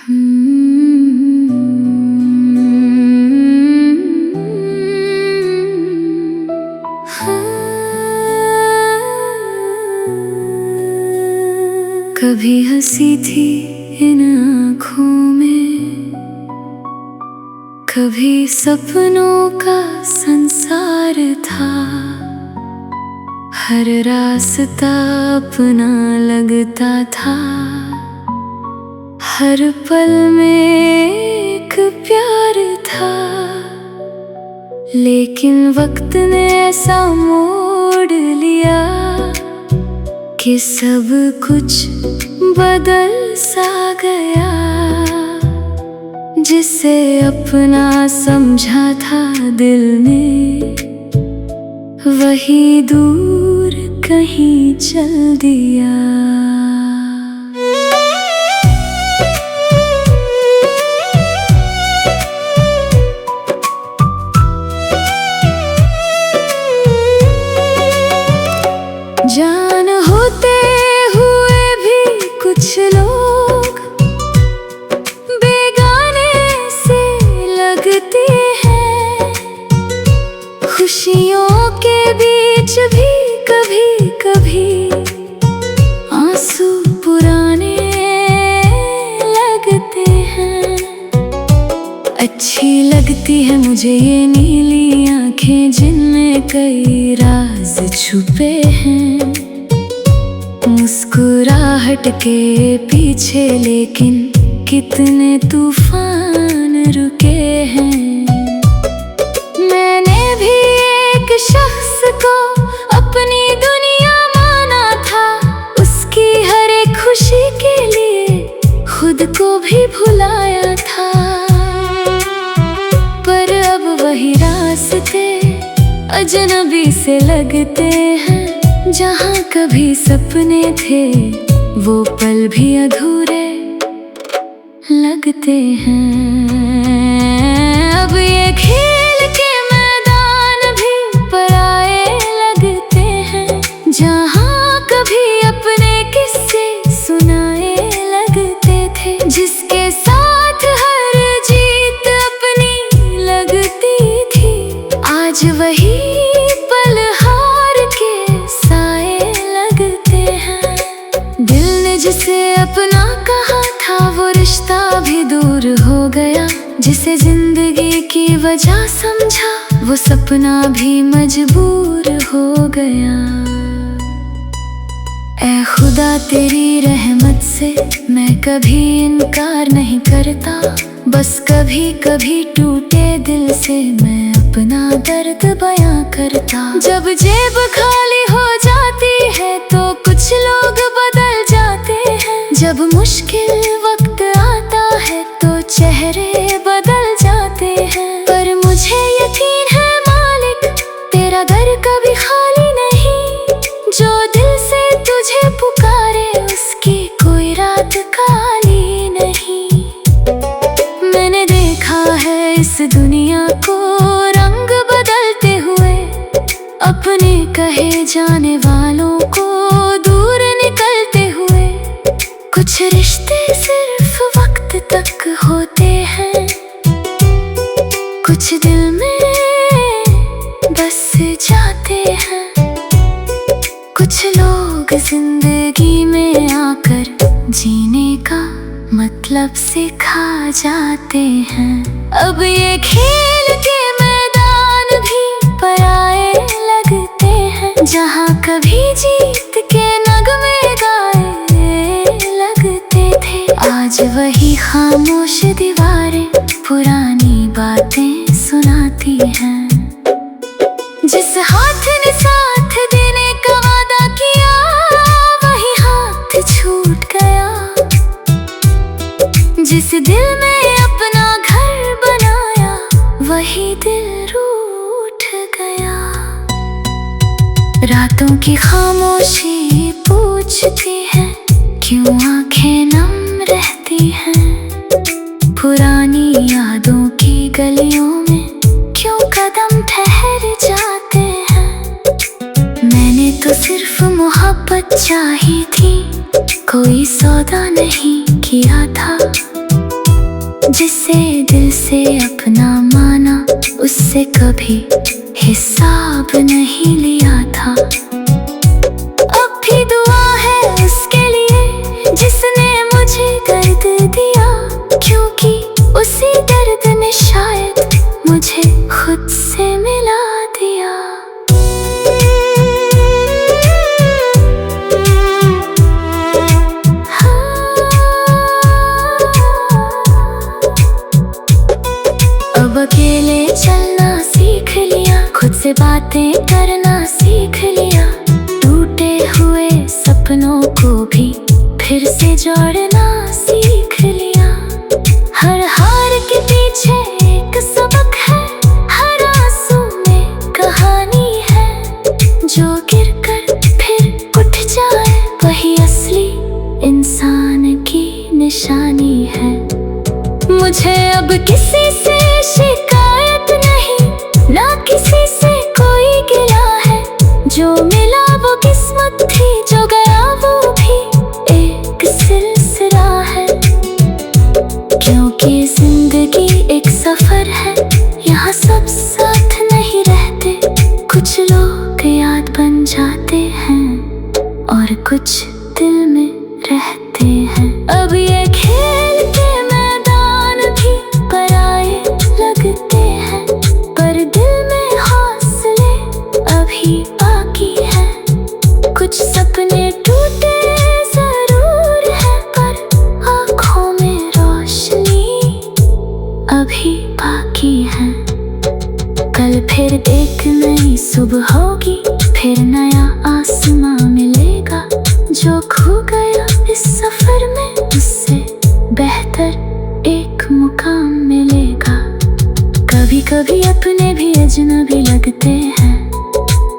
कभी हंसी थी इन आँखों में, कभी सपनों का संसार था। हर रास्ता अपना लगता था, हर पल में एक प्यार था। लेकिन वक्त ने ऐसा मोड़ लिया कि सब कुछ बदल सा गया। जिसे अपना समझा था दिल ने, वही दूर कहीं चल दिया। जान होते हुए भी कुछ लोग बेगाने से लगते हैं। खुशियों के बीच भी कभी कभी आंसू पुराने लगते हैं। अच्छी लगती है मुझे ये नीली आंखें, जिनमें कई राज छुपे हैं। मुस्कुराहट के पीछे लेकिन कितने तूफान रुके हैं। मैंने भी एक शख्स को अपनी दुनिया माना था, उसकी हर एक खुशी के लिए खुद को भी भुलाया था। पर अब वही रास्ते अजनबी से लगते हैं। जहाँ कभी सपने थे वो पल भी अधूरे लगते हैं। अब ये खेल के मैदान भी पराए लगते हैं। जहाँ कभी अपने किस्से सुनाए लगते थे, जिसके साथ हर जीत अपनी लगती थी, आज वही पल हार के साए लगते हैं। दिल ने जिसे अपना कहा था वो रिश्ता भी दूर हो गया। जिसे जिंदगी की वजह समझा वो सपना भी मजबूर हो गया। ऐ खुदा तेरी रहमत से मैं कभी इनकार नहीं करता। बस कभी कभी टूटे दिल से मैं अपना दर्द बयां करता। जब जेब खाली हो जाती है तो कुछ लोग बदल जाते हैं। जब मुश्किल वक्त आता है तो चेहरे बदल जाते हैं। पर मुझे यकीन है मालिक तेरा दर कभी खाली नहीं। जो दिल से तुझे पुकारे उसकी कोई रात काली नहीं। मैंने देखा है इस दुनिया को रंग बदलते हुए, अपने कहे जाने वालों को दूर निकलते हुए। कुछ रिश्ते सिर्फ वक्त तक होते हैं, कुछ दिल में बस जाते हैं। कुछ लोग जिंदगी में आकर जीने का मतलब सिखा जाते हैं। अब ये खेल के मैदान भी पराए लगते हैं। जहाँ कभी जीत के नगमे गाए लगते थे, आज वही खामोश दीवारें पुरानी बातें सुनाती हैं। जिस हाथ ने साथ देने का वादा किया वही हाथ छूट गया। जिस दिल में अपना घर बनाया वही दिल रूठ गया। रातों की खामोशी पूछती है क्यों आंखें नम रहती हैं। पुरानी यादों की गलियों में क्यों कदम ठहर जाते हैं। मैंने तो सिर्फ मोहब्बत चाही थी, कोई सौदा नहीं किया था। जिसे दिल से अपना माना, उससे कभी हिसाब नहीं लिया था। अब भी दुआ है उसके लिए जिसने मुझे दर्द दिया, क्योंकि उसी दर्द ने शायद मुझे खुद से मिला दिया। अब अकेले चलना सीख लिया, खुद से बातें करना सीख लिया, टूटे हुए सपनों को भी फिर से जोड़ना सीख लिया। हर हार के पीछे एक सबक है, हर आंसू में कहानी है, जो गिरकर फिर उठ जाए वही असली इंसान की निशानी है। मुझे अब किसी से शिकायत नहीं, ना किसी से कोई गिला है, जो मिला वो किस्मत थी, जो गया वो भी एक सिलसिला है। क्योंकि जिंदगी एक सफर है, यहाँ सब साथ नहीं रहते, कुछ लोग याद बन जाते हैं और कुछ दिल में रहते हैं। अब ये खेल के मैदान भी पराए लगते हैं, पर दिल में हौसले अभी बाकी है। कुछ सपने टूटे जरूर है, पर आँखों में रोशनी अभी बाकी है। कल फिर एक नई सुबह होगी, फिर नया आसमां मिलेगा, जो खो गया इस सफर में उससे बेहतर एक मुकाम मिलेगा। कभी कभी अपने भी अजनबी लगते हैं,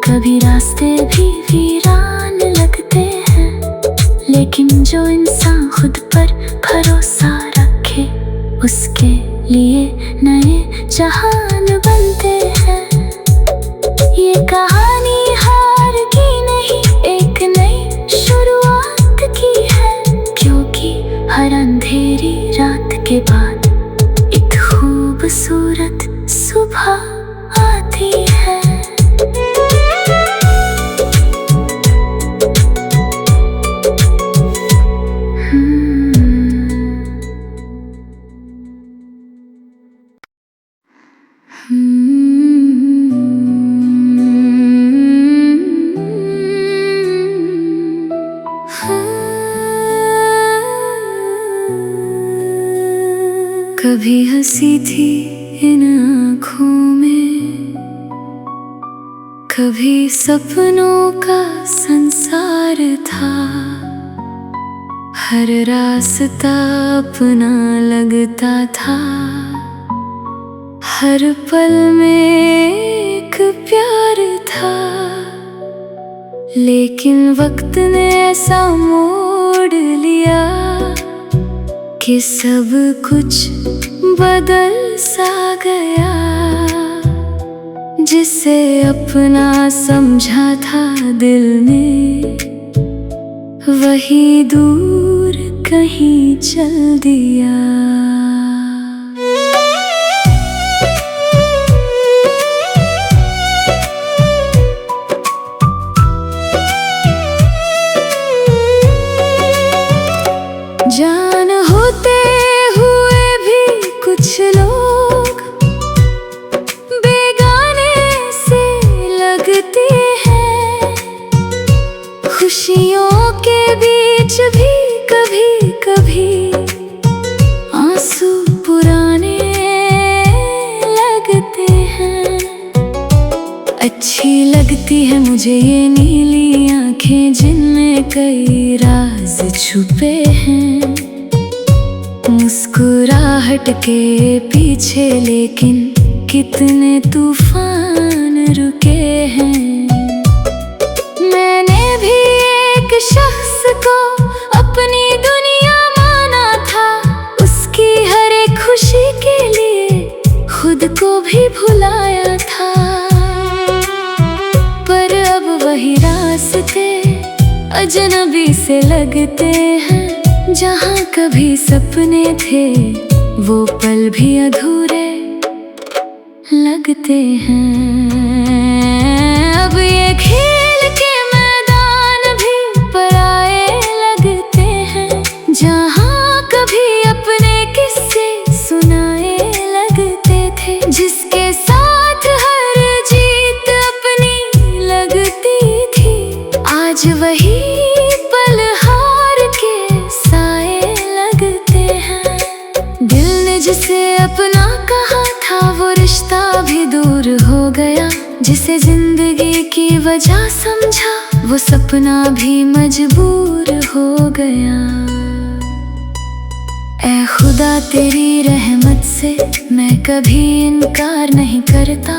कभी रास्ते भी वीरान लगते हैं, लेकिन जो इंसान खुद पर भरोसा रखे उसके लिए नए जहान बनते हैं। ये कहानी हार की नहीं, एक नई शुरुआत की है, क्योंकि हर अंधेरी रात के बाद एक खूबसूरत सुबह आती है। कभी हंसी थी इन आँखों में, कभी सपनों का संसार था, हर रास्ता अपना लगता था, हर पल में एक प्यार था। लेकिन वक्त ने ऐसा मोड़ लिया कि सब कुछ बदल सा गया। जिसे अपना समझा था दिल ने, वही दूर कहीं चल दिया। जान होते हुए भी कुछ लोग बेगाने से लगते हैं, खुशियों के बीच भी कभी कभी आंसू पुराने लगते हैं। अच्छी लगती है मुझे ये नीली आंखें जिनमें कई राज छुपे हैं, मुस्कुराहट के पीछे लेकिन कितने तूफान रुके हैं। मैंने भी एक शख्स को अपनी दुनिया माना था, उसकी हर एक खुशी के लिए खुद को भी भुलाया था। पर अब वही रास्ते अजनबी से लगते हैं, जहाँ कभी सपने थे वो पल भी अधूरे लगते हैं। अब ये खेल के मैदान भी पराए लगते हैं, जहाँ कभी अपने किस्से सुनाए लगते थे, जिसके साथ हर जीत अपनी लगती थी। आज वही पल हार के साए लगते हैं। दिल ने जिसे अपना कहा था वो रिश्ता भी दूर हो गया, जिसे जिंदगी की वजह समझा वो सपना भी मजबूर हो गया। ऐ खुदा तेरी रहमत से मैं कभी इनकार नहीं करता,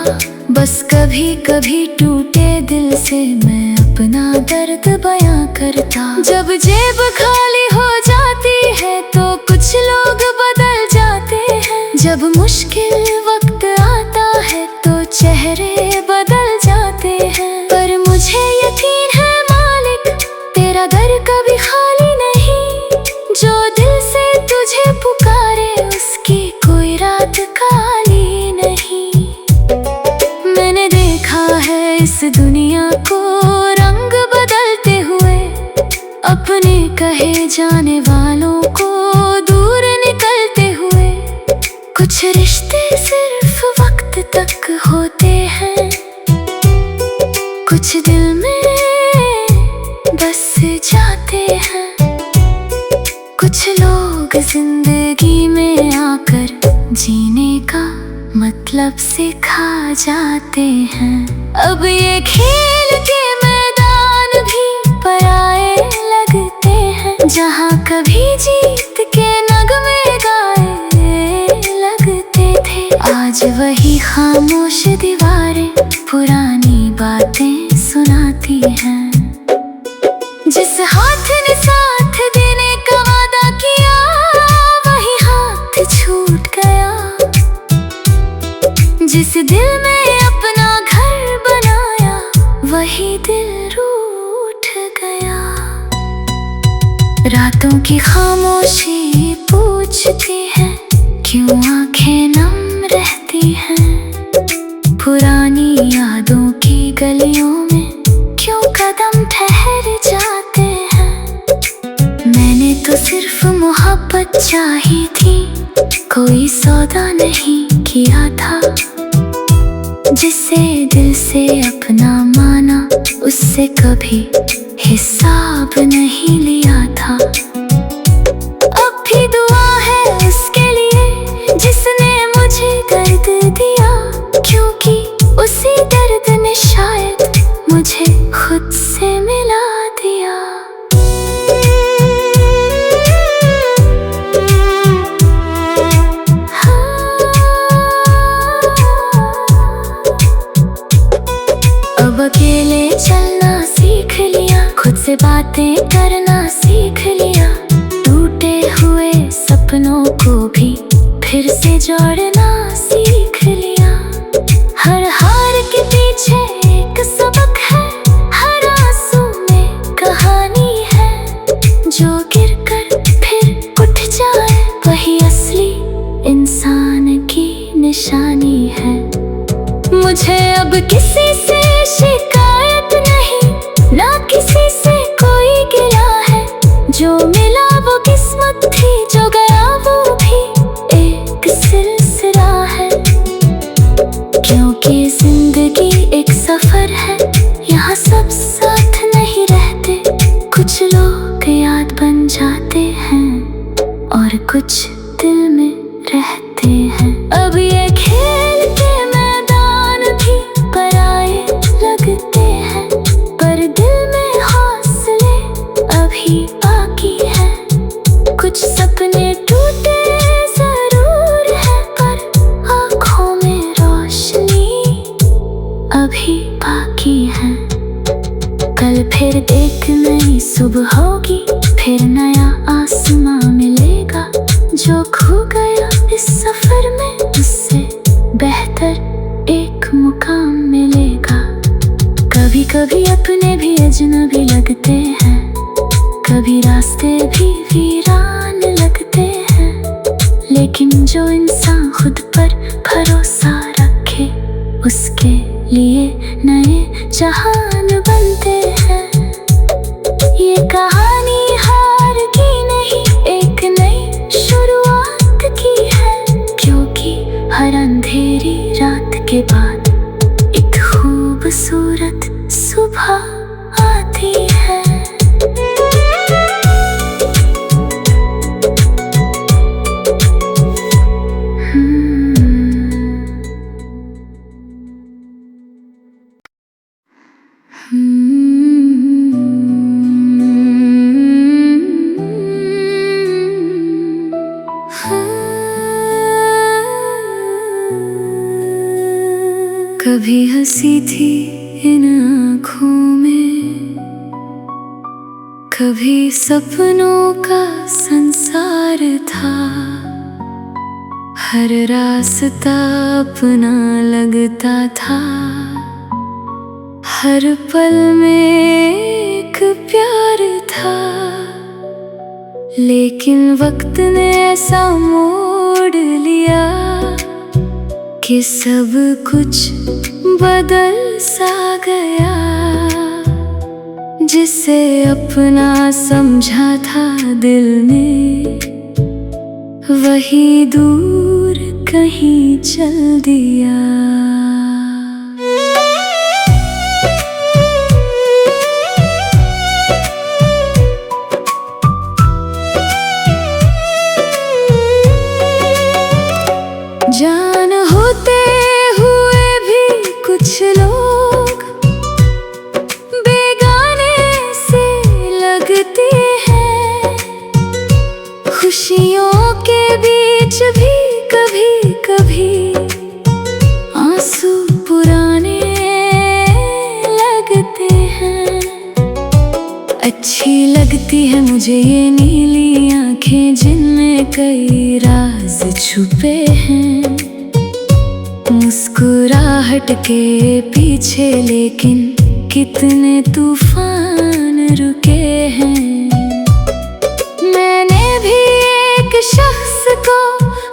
बस कभी कभी टूटे दिल से मैं अपना दर्द बयां करता। जब जेब खाली हो जाती है तो कुछ लोग बदल जाते हैं, जब मुश्किल वक्त आता है तो चेहरे बदल जाते हैं। पर मुझे यकीन है मालिक तेरा दर कभी खाली नहीं, जो दिल से तुझे पुकारे उसकी कोई रात काली नहीं। मैंने देखा है इस दुनिया को रंग बदलते हुए, अपने कहे जाने वालों को दूर निकलते हुए। कुछ रिश्ते सिर्फ वक्त तक होते हैं, कुछ दिल में बस जाते हैं। कुछ लोग जिंदगी में आकर जीने का मतलब सिखा जाते हैं। अब ये खेल के मैदान भी पराए लगते हैं, जहाँ कभी जीत के नगमे गाए लगते थे। आज वही खामोश दीवारें पुरानी बातें सुनाती हैं। जिस हाथ ने साथ देने का वादा किया वही हाथ छूट गया, जिस दिल में अपना घर बनाया वही दिल रूठ गया। रातों की खामोशी पूछती है क्यों आंखें नम रहती हैं, पुरानी यादों की गलियों में क्यों कदम ठहर जाते हैं। मैंने तो सिर्फ मोहब्बत चाही थी, कोई सौदा नहीं किया था। जिसे दिल से अपना माना उससे कभी हिसाब नहीं लिया था। अब भी दुआ है उसके लिए जिसने मुझे दर्द दिया, क्योंकि उसी दर्द ने शायद मुझे खुद से मिला दिया। अब अकेले चलना सीख लिया, खुद से बातें करना सीख लिया, टूटे हुए सपनों को भी फिर से जोड़ना सीख लिया। हर हार के पीछे एक सबक है, हर आंसू में कहानी है, जो गिर कर फिर उठ जाए वही असली इंसान की निशानी है। मुझे अब किसी से शिकायत नहीं, ना किसी से कोई गिला है, जो मिला वो किस्मत थी, जो गया वो भी एक सिलसिला है। क्योंकि जिंदगी एक सफर है, यहाँ सब साथ नहीं रहते, कुछ लोग याद बन जाते हैं और कुछ दिल में रहते हैं। अब ये खेल के मैदान भी पराए लगते हैं, पर दिल में हौसले अभी बाकी है। कुछ सपने टूटे जरूर है, पर आँखों में रोशनी अभी बाकी है। कल फिर एक नई सुबह होगी, फिर नया आसमां मिलेगा, जो खो गया इस सफर में उससे बेहतर एक मुकाम मिलेगा। कभी कभी अपने भी अजनबी लगते हैं, कभी रास्ते भी वीरान लगते हैं, लेकिन लेकिन जो इंसान खुद पर भरोसा रखे उसके लिए नए जहान बनते हैं। ये कहानी हार की नहीं, एक नई शुरुआत की है, क्योंकि हर अंधेरी रात के बाद एक खूबसूरत सुबह आती है। कभी हंसी थी इन आँखों में, कभी सपनों का संसार था। हर रास्ता अपना लगता था, हर पल में एक प्यार था। लेकिन वक्त ने ऐसा मोड़ लिया कि सब कुछ बदल सा गया। जिसे अपना समझा था दिल ने, वही दूर कहीं चल दिया। जान होते हुए भी कुछ लोग बेगाने से लगते हैं। खुशियों के बीच भी कभी कभी आंसू पुराने लगते हैं। अच्छी लगती है मुझे ये नीली आंखें जिनमें कई राज छुपे हैं। मुस्कुराहट के पीछे लेकिन कितने तूफान रुके हैं। मैंने भी एक शख्स को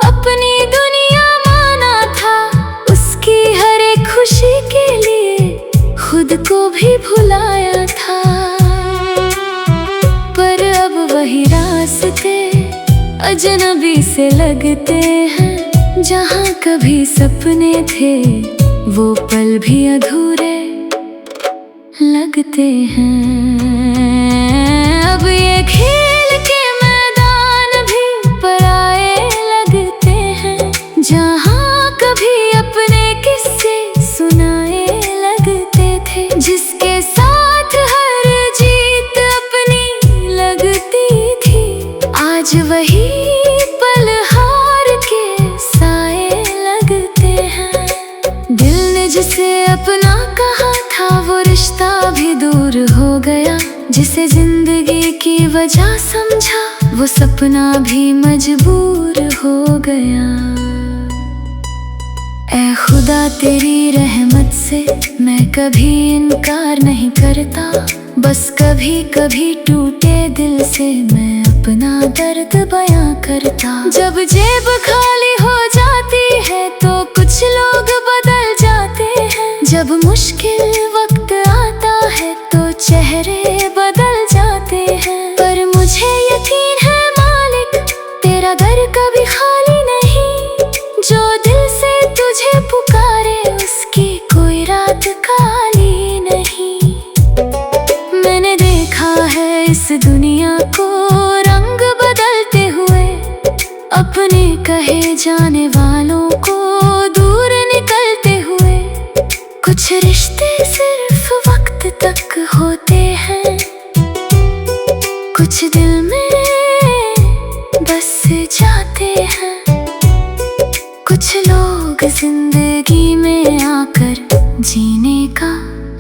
अपनी दुनिया माना था, उसकी हर एक खुशी के लिए खुद को भी भुलाया था। पर अब वही रास्ते अजनबी से लगते हैं। जहाँ कभी सपने थे वो पल भी अधूरे लगते हैं। अब ये खेल के मैदान भी पराए लगते हैं। जहाँ कभी अपने किस्से सुनाए लगते थे, जिसके साथ हर जीत अपनी लगती थी, आज वही पल हार के साए लगते हैं। दिल ने जिसे अपना कहा था वो रिश्ता भी दूर हो गया। जिसे जिंदगी की वजह समझा वो सपना भी मजबूर हो गया। ऐ खुदा तेरी रहमत से मैं कभी इनकार नहीं करता। बस कभी कभी टूटे दिल से मैं अपना दर्द बयां करता। जब जेब खाली हो जाती है तो कुछ लोग बदल जाते हैं। जब मुश्किल वक्त आता है तो चेहरे बदल जाते हैं। पर मुझे यकीन है मालिक तेरा दर कभी खाली नहीं। जो दिल से तुझे पुकारे उसकी कोई रात खाली नहीं। मैंने देखा है इस दुनिया को रंग बदलते हुए, अपने कहे जाने वालों को दूर निकलते हुए। कुछ रिश्ते सिर्फ वक्त तक होते हैं, कुछ दिल में बस जाते हैं। कुछ लोग जिंदगी में आकर जीने का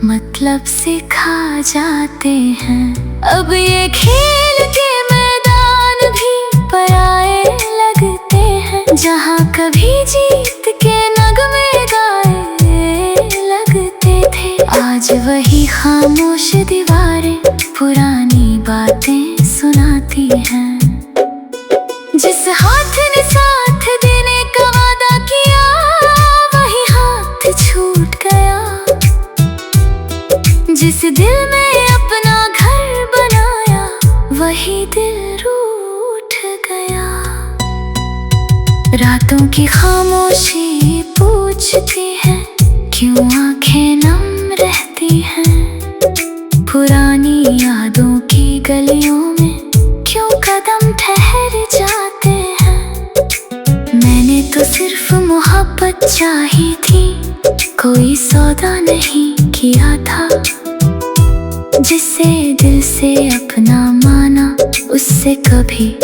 मतलब सिखा जाते हैं। अब ये खेल के मैदान भी पराए लगते हैं। जहाँ कभी जीत के नगमे गाए लगते थे, आज वही खामोश दीवारें पुरानी बातें सुनाती हैं। जिस हाथ ने साथ रातों की खामोशी पूछती है क्यों आंखें नम रहती हैं। पुरानी यादों की गलियों में क्यों कदम ठहर जाते हैं। मैंने तो सिर्फ मोहब्बत चाही थी, कोई सौदा नहीं किया था। जिसे दिल से अपना माना उससे कभी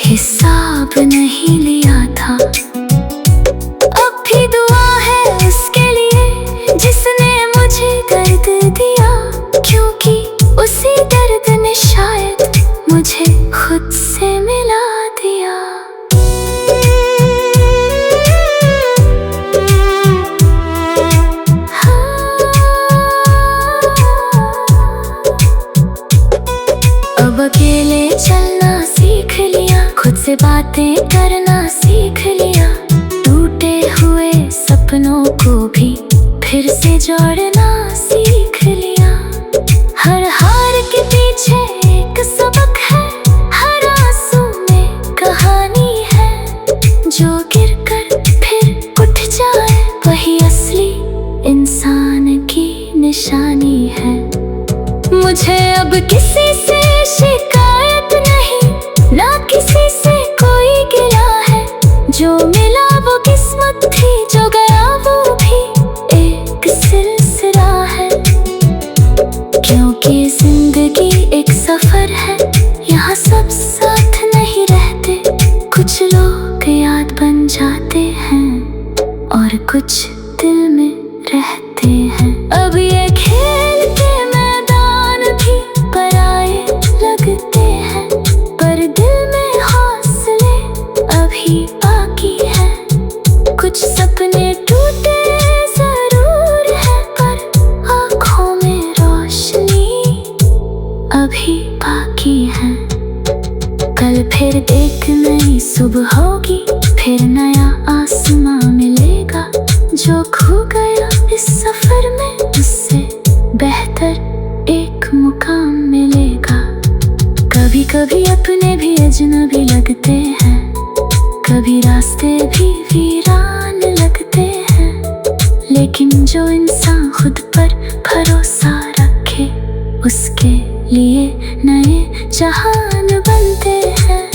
हिसाब नहीं लिया था। अब भी दुआ है उसके लिए जिसने मुझे दर्द दिया, क्योंकि उसी दर्द ने शायद मुझे खुद से मिला दिया। अब अकेले चलना सीख लिया, खुद से बातें करना सीख लिया। टूटे हुए सपनों को भी फिर से जोड़ना सीख लिया। हर हार के पीछे एक सबक है, हर आंसू में कहानी है। जो गिर कर फिर उठ जाए वही असली इंसान की निशानी है। मुझे अब किसी से शिकायत नहीं, ना किसी से कोई गिला है। जो मिला वो किस्मत थी, जो गया वो भी एक सिलसिला है। क्योंकि जिंदगी एक सफर है, यहाँ सब साथ नहीं रहते। कुछ लोग याद बन जाते हैं और कुछ दिल में रहते हैं। अब ये खेल के मैदान भी पराए लगते हैं, पर दिल में हौसले अभी बाकी है। कुछ सपने टूटे जरूर है, पर आँखों में रोशनी अभी बाकी है। कल फिर एक नई सुबह होगी, फिर नया आसमां मिलेगा। जो खो गया इस सफर में उससे बेहतर एक मुकाम मिलेगा। कभी कभी अपने भी अजनबी लगते हैं, कभी रास्ते भी वीरान लगते हैं। लेकिन जो इंसान खुद पर भरोसा रखे उसके लिए नए जहान बनते हैं।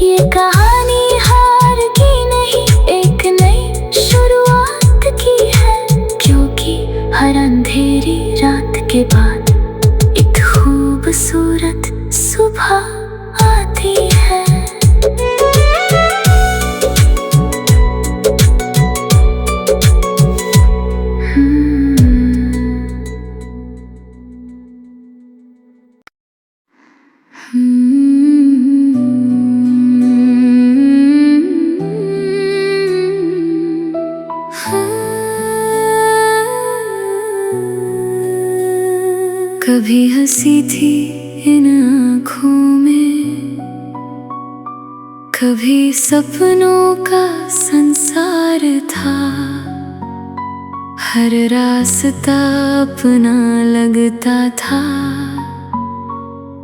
ये कहानी हार की नहीं, एक नई शुरुआत की है। क्योंकि हर अंधेरी रात के बाद एक खूबसूरत सुबह आती है। कभी हंसी थी इन आँखों में, कभी सपनों का संसार था। हर रास्ता अपना लगता था,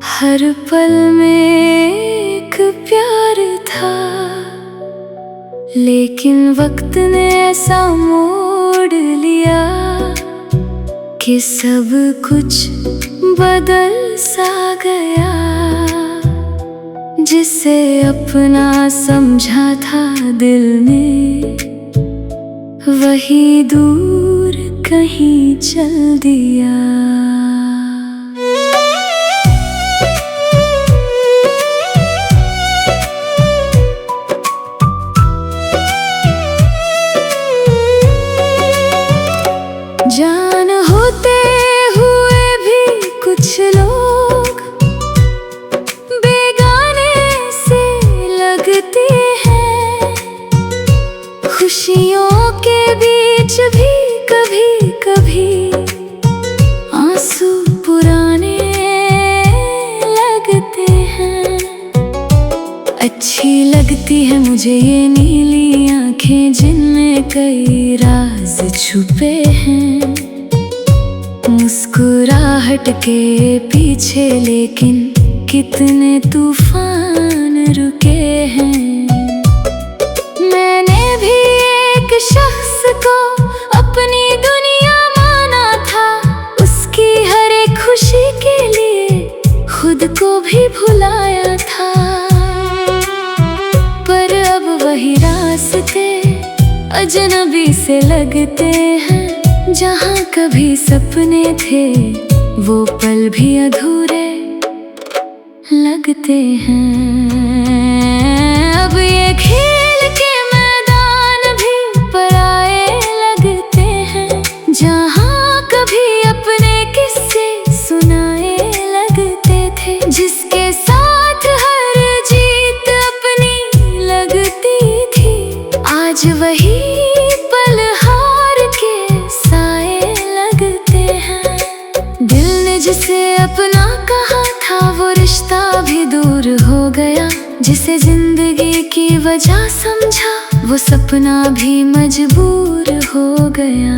हर पल में एक प्यार था। लेकिन वक्त ने ऐसा मोड़ लिया कि सब कुछ बदल सा गया। जिसे अपना समझा था दिल ने, वही दूर कहीं चल दिया। जान होते हुए भी कुछ लोग बेगाने से लगते हैं। खुशियों के बीच भी कभी कभी आंसू पुराने लगते हैं। अच्छी लगती है मुझे ये नीली आंखें जिनमें कई राज छुपे हैं। मुस्कुराहट के पीछे लेकिन कितने तूफान रुके हैं। रास्ते अजनबी से लगते हैं। जहाँ कभी सपने थे वो पल भी अधूरे लगते हैं। अब ये खेल के मैदान भी पराए लगते हैं। जहाँ कभी अपने किस्से सुनाए लगते थे, जिसके साथ हर जीत अपनी लगती थी, आज वही पल हार के साए लगते हैं। दिल ने जिसे अपना कहा था वो रिश्ता भी दूर हो गया। जिसे जिंदगी की वजह समझा वो सपना भी मजबूर हो गया।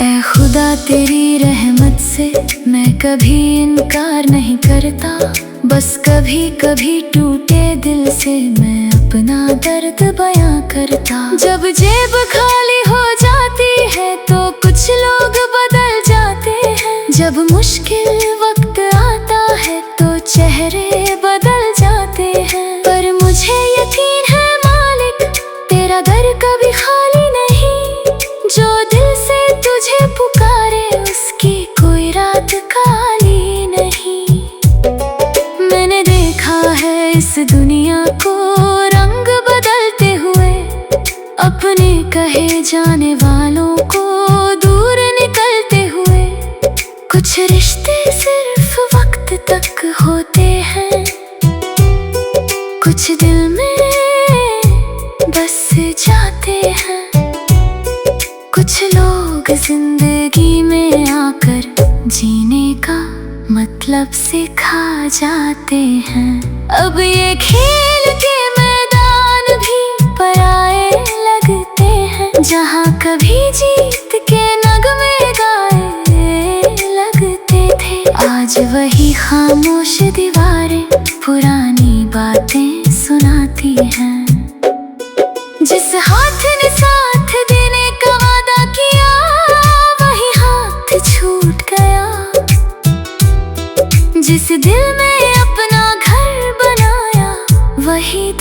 ऐ खुदा तेरी रहमत से मैं कभी इनकार नहीं करता। बस कभी कभी टूटे दिल से मैं अपना दर्द बयां करता। जब जेब खाली हो जाती है तो कुछ लोग बदल जाते हैं। जब मुश्किल वक्त आता है तो चेहरे बदल जाते हैं। पर मुझे यकीन है मालिक तेरा दर कभी खाली नहीं। जो दिल से तुझे पुकारे उसकी कोई रात खाली नहीं। मैंने देखा है इस दुनिया को रंग बदलते हुए, अपने कहे जाने वालों को दूर निकलते हुए। कुछ रिश्ते सिर्फ वक्त तक होते हैं, कुछ दिल में बस जाते हैं। कुछ लोग जिंदगी में आकर जीने का मतलब सिखा जाते हैं। अब ये खेल के मैदान भी पराए लगते हैं। जहाँ कभी जीत के नगमे गाए लगते थे, आज वही खामोश दीवारें पुरानी बातें सुनाती हैं। जिस हाथ ने साथ देने का वादा किया वही हाथ छूट गया। जिस दिल में अपना घर बनाया वही